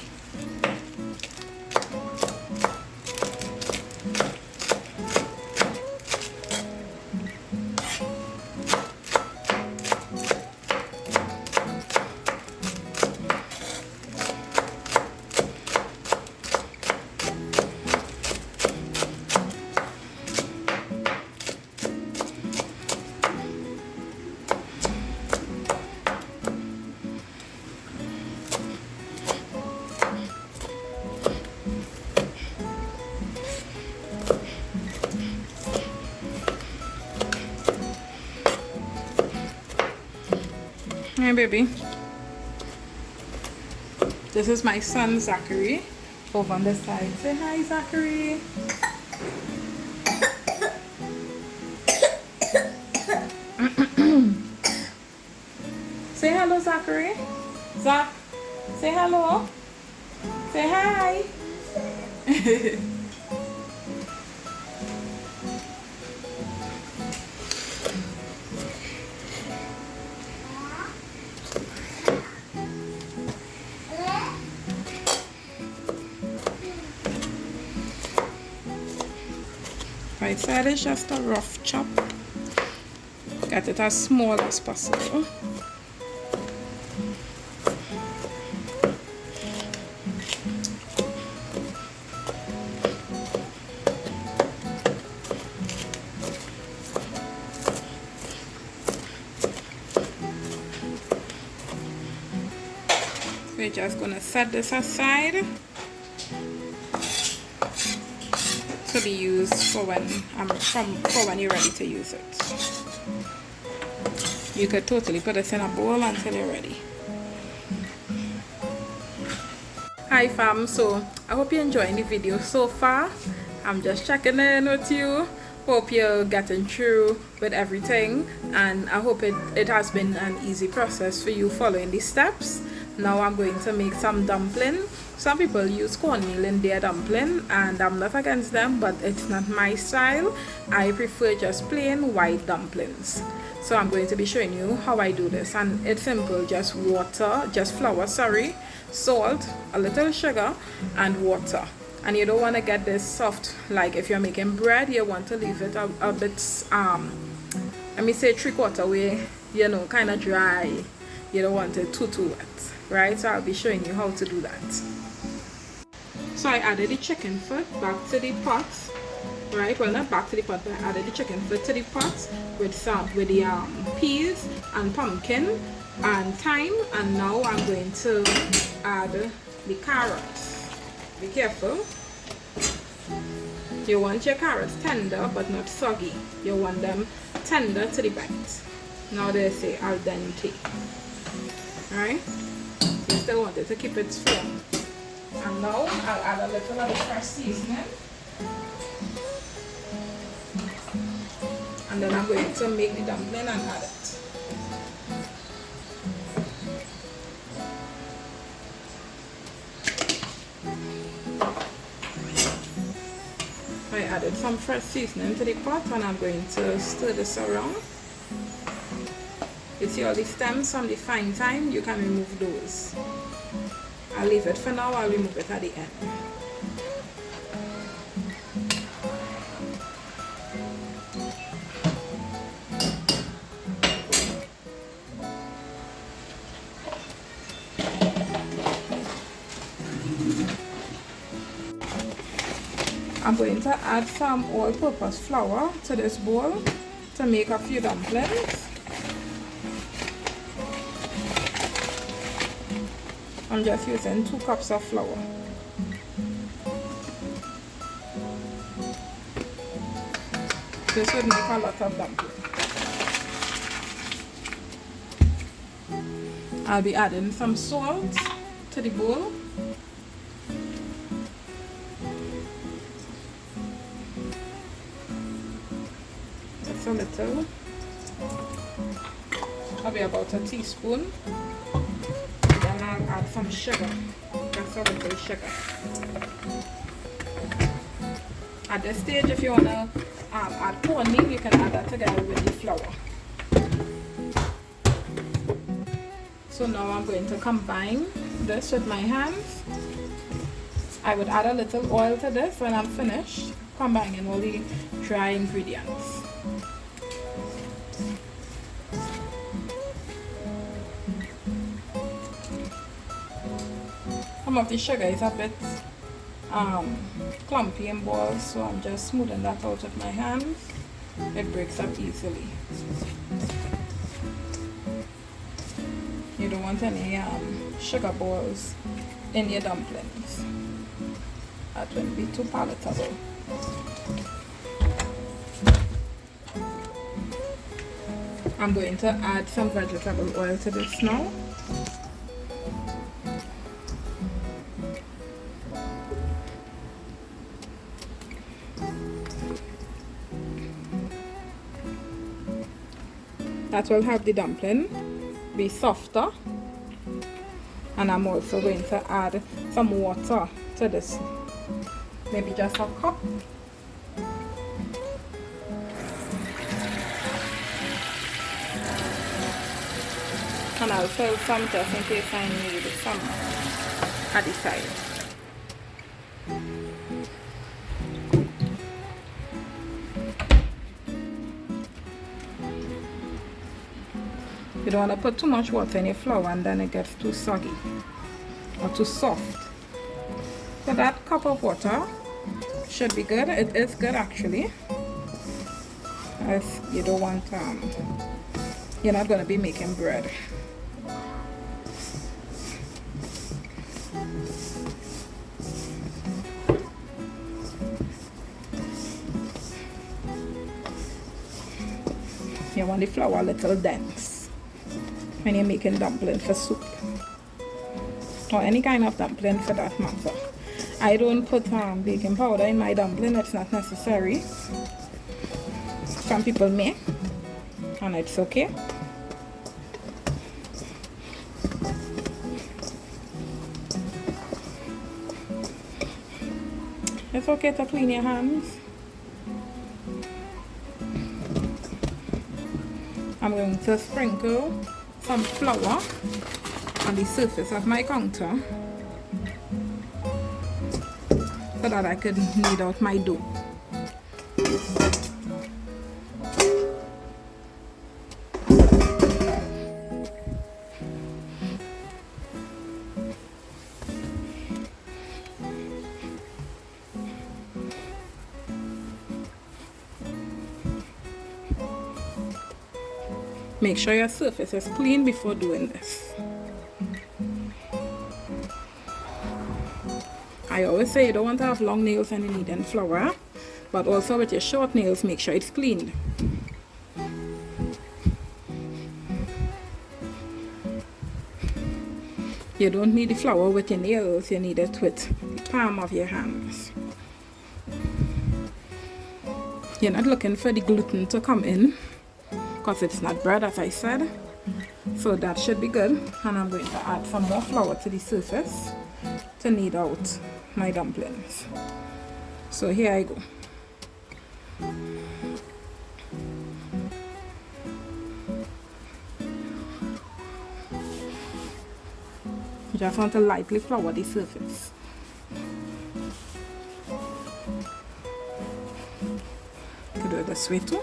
Hey baby, this is my son Zachary over on the side. Say hi Zachary. Say hello Zachary. Zach, say hello. Say hi. Right side is just a rough chop. Get it as small as possible. We're just gonna set this aside to be used for when you're ready to use it. You could totally put this in a bowl until you're ready. Hi fam, so I hope you're enjoying the video so far. I'm just checking in with you. Hope you're getting through with everything, and I hope it has been an easy process for you following these steps. Now I'm going to make some dumpling. Some people use cornmeal in their dumpling, and I'm not against them, but it's not my style. I prefer just plain white dumplings. So I'm going to be showing you how I do this, and it's simple. Just flour, salt, a little sugar, and water. And you don't want to get this soft. Like if you're making bread, you want to leave it a bit let me say 3/4 way, you know, kind of dry. You don't want it too wet, right? So I'll be showing you how to do that. So I added the chicken foot back to the pot, right? Well, not back to the pot, but I added the chicken foot to the pot with the peas and pumpkin and thyme. And now I'm going to add the carrots. Be careful. You want your carrots tender but not soggy. You want them tender to the bite. Now they say al dente. Alright? You still want it to keep it firm. And now I'll add a little of the fresh seasoning. And then I'm going to make the dumpling and add it. I added some fresh seasoning to the pot, and I'm going to stir this around. You see all the stems from the fine thyme, you can remove those. I'll leave it for now, I'll remove it at the end. I'm going to add some all-purpose flour to this bowl to make a few dumplings. I'm just using 2 cups of flour. This would make a lot of dumplings. I'll be adding some salt to the bowl. That's a little. Maybe about a teaspoon. Then I'll add some sugar. Just a little sugar. At this stage, if you want to add cornmeal, you can add that together with the flour. So now I'm going to combine this with my hands. I would add a little oil to this when I'm finished combining all the dry ingredients. Some of the sugar is a bit clumpy in balls, so I'm just smoothing that out with my hands. It breaks up easily. You don't want any sugar balls in your dumplings. That wouldn't be too palatable. I'm going to add some vegetable oil to this now. That will help the dumpling be softer. And I'm also going to add some water to this, maybe just a cup. And I'll fill some just in case I need some at the side. You don't want to put too much water in your flour and then it gets too soggy or too soft. So that cup of water should be good. It is good actually. As you don't want, you're not going to be making bread. You want the flour a little dense when you're making dumpling for soup, or any kind of dumpling for that matter. I don't put baking powder in my dumpling. It's not necessary. Some people may, and it's okay. It's okay to clean your hands. I'm going to sprinkle some flour on the surface of my counter so that I could knead out my dough. Make sure your surface is clean before doing this. I always say you don't want to have long nails when you're kneading flour, but also with your short nails, make sure it's cleaned. You don't need the flour with your nails, you need it with the palm of your hands. You're not looking for the gluten to come in, because it's not bread, as I said, so that should be good. And I'm going to add some more flour to the surface to knead out my dumplings. So here I go. You just want to lightly flour the surface. You could do it this way too.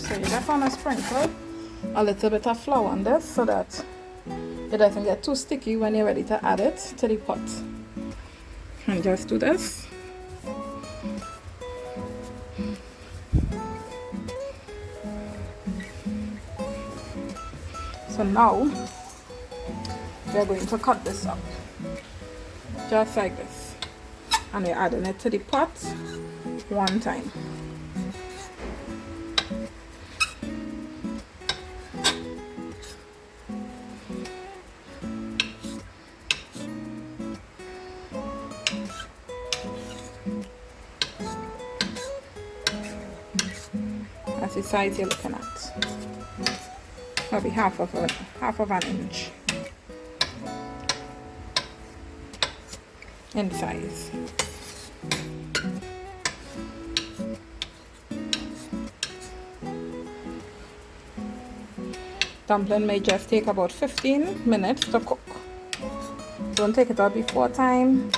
So you just want to sprinkle a little bit of flour on this so that it doesn't get too sticky when you're ready to add it to the pot. And just do this. So now we're going to cut this up just like this, and we're adding it to the pot one time. That's the size you're looking at. Probably half of an inch in size. Dumpling may just take about 15 minutes to cook. Don't take it out before time.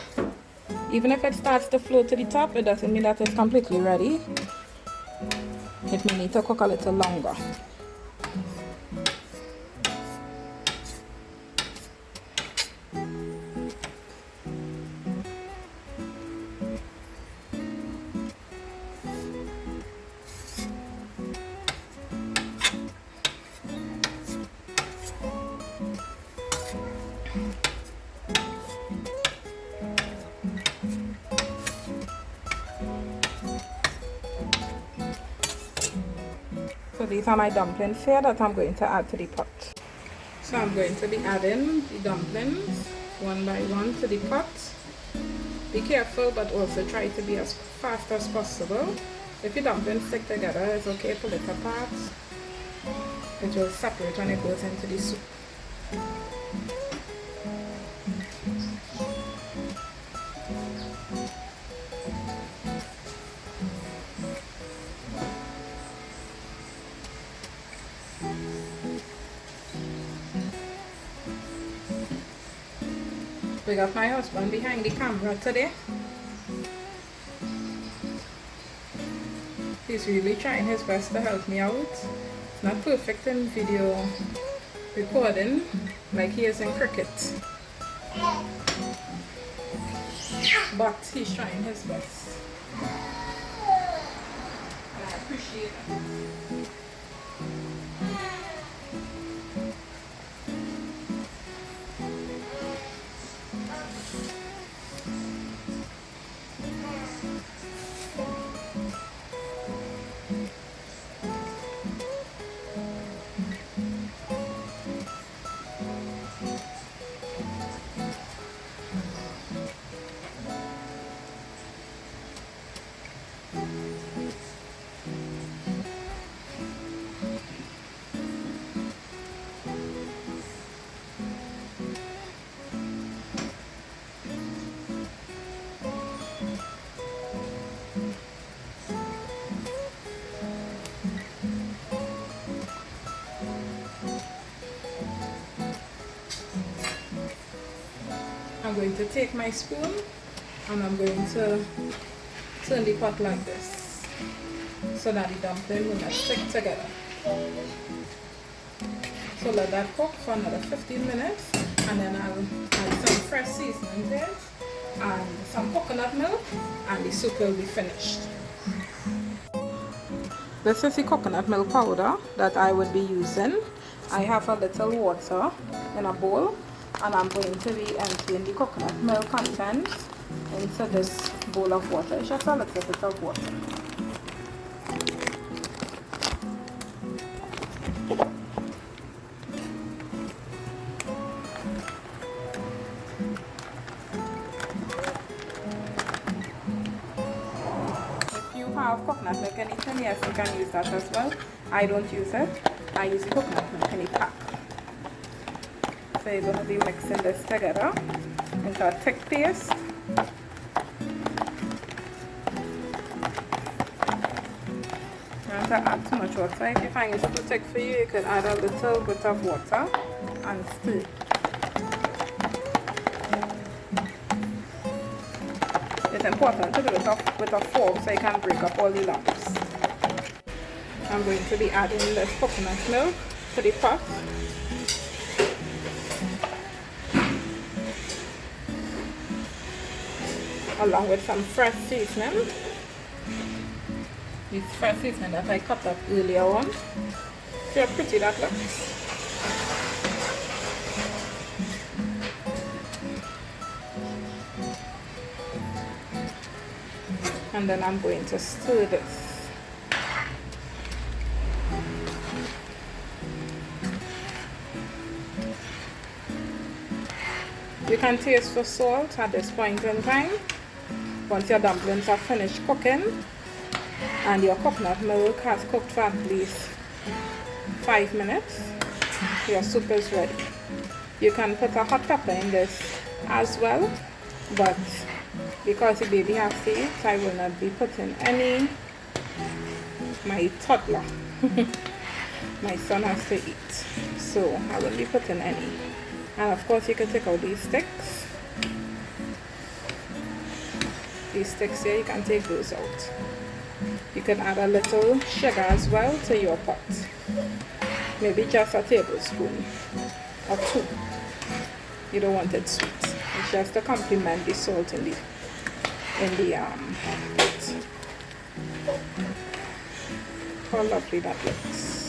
Even if it starts to float to the top, it doesn't mean that it's completely ready. It may need to cook a little longer. So these are my dumplings here that I'm going to add to the pot. So I'm going to be adding the dumplings one by one to the pot. Be careful, but also try to be as fast as possible. If your dumplings stick together, it's okay to pull it apart. It will separate when it goes into the soup. We got my husband behind the camera today. He's really trying his best to help me out. It's not perfect in video recording like he is in cricket, but he's trying his best. And I appreciate it. I'm going to take my spoon and I'm going to turn the pot like this so that the dumpling will not stick together. So let that cook for another 15 minutes, and then I'll add some fresh seasoning to it and some coconut milk, and the soup will be finished. This is the coconut milk powder that I would be using. I have a little water in a bowl, and I'm going to be emptying the coconut milk contents into this bowl of water. It's just a little bit of water. If you have coconut milk in it, yes, you can use that as well. I don't use it. I use the coconut milk in a pack. So you're going to be mixing this together into a thick paste. Don't add too much water. If you find it's too thick for you, you could add a little bit of water and stir. It's important to do it with a fork so you can break up all the lumps. I'm going to be adding the coconut milk to the pot. Along with some fresh seasoning. This fresh seasoning that I cut up earlier on. See how pretty that looks. And then I'm going to stir this. You can taste for salt at this point in time. Once your dumplings are finished cooking and your coconut milk has cooked for at least 5 minutes, your soup is ready. You can put a hot pepper in this as well, but because the baby has to eat, I will not be putting any. My toddler, my son has to eat, so I won't be putting any. And of course you can take out these sticks. These sticks here, you can take those out. You can add a little sugar as well to your pot. Maybe just a tablespoon or 2. You don't want it sweet. It's just to complement the salt in the pot. How lovely that looks.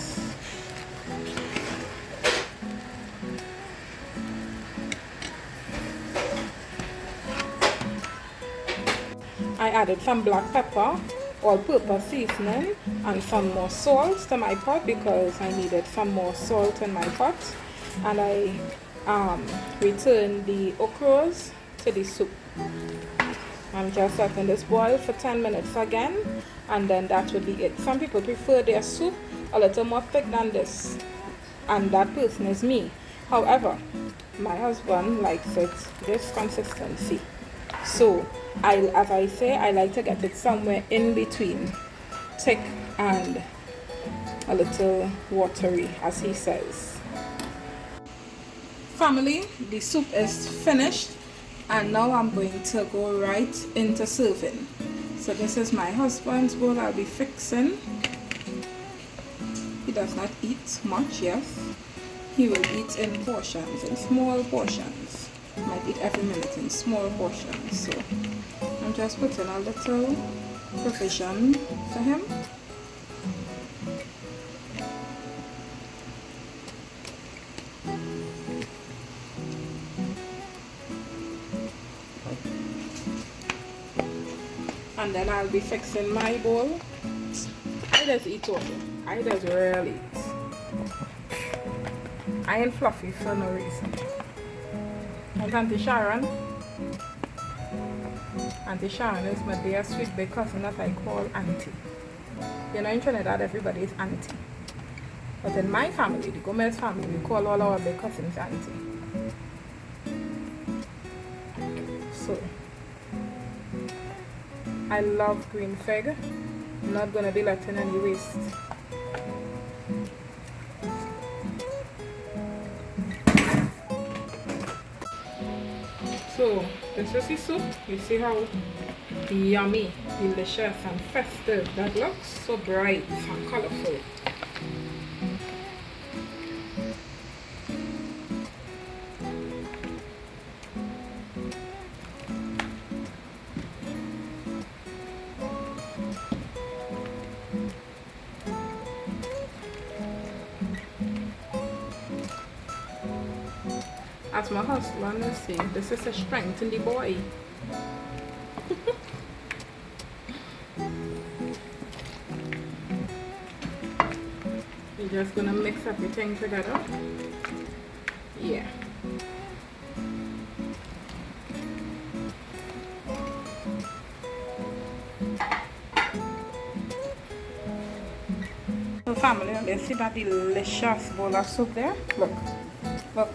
I added some black pepper, all-purpose seasoning, and some more salt to my pot because I needed some more salt in my pot. And I returned the ochros to the soup. I'm just letting this boil for 10 minutes again, and then that would be it. Some people prefer their soup a little more thick than this, and that person is me. However, my husband likes it this consistency. So as I say, I like to get it somewhere in between, thick and a little watery, as he says. Family, the soup is finished, and now I'm going to go right into serving. So this is my husband's bowl I'll be fixing. He does not eat much, yes. He will eat in portions, in small portions. Might eat every minute in small portions. So I'm just putting a little provision for him. And then I'll be fixing my bowl. I just eat all. I just really eat. I ain't fluffy for no reason. And Auntie Sharon. Auntie Sharon is my dear sweet big cousin that I call Auntie. You know, in Trinidad everybody is Auntie. But in my family, the Gomez family, we call all our big cousins Auntie. So I love green fig. I'm not gonna be letting any waste. So this is the soup. You see how yummy, delicious and festive that looks? So bright and colorful. As my husband is saying, this is a strength in the boy. You're just gonna mix everything together. Yeah. So family, let's see that delicious bowl of soup there. Look, look.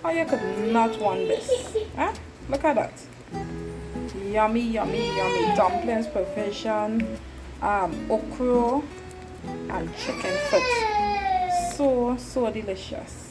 How you could not want this? Huh? Look at that. Yummy, yummy, yummy dumplings, provision, okra, and chicken foot. So delicious.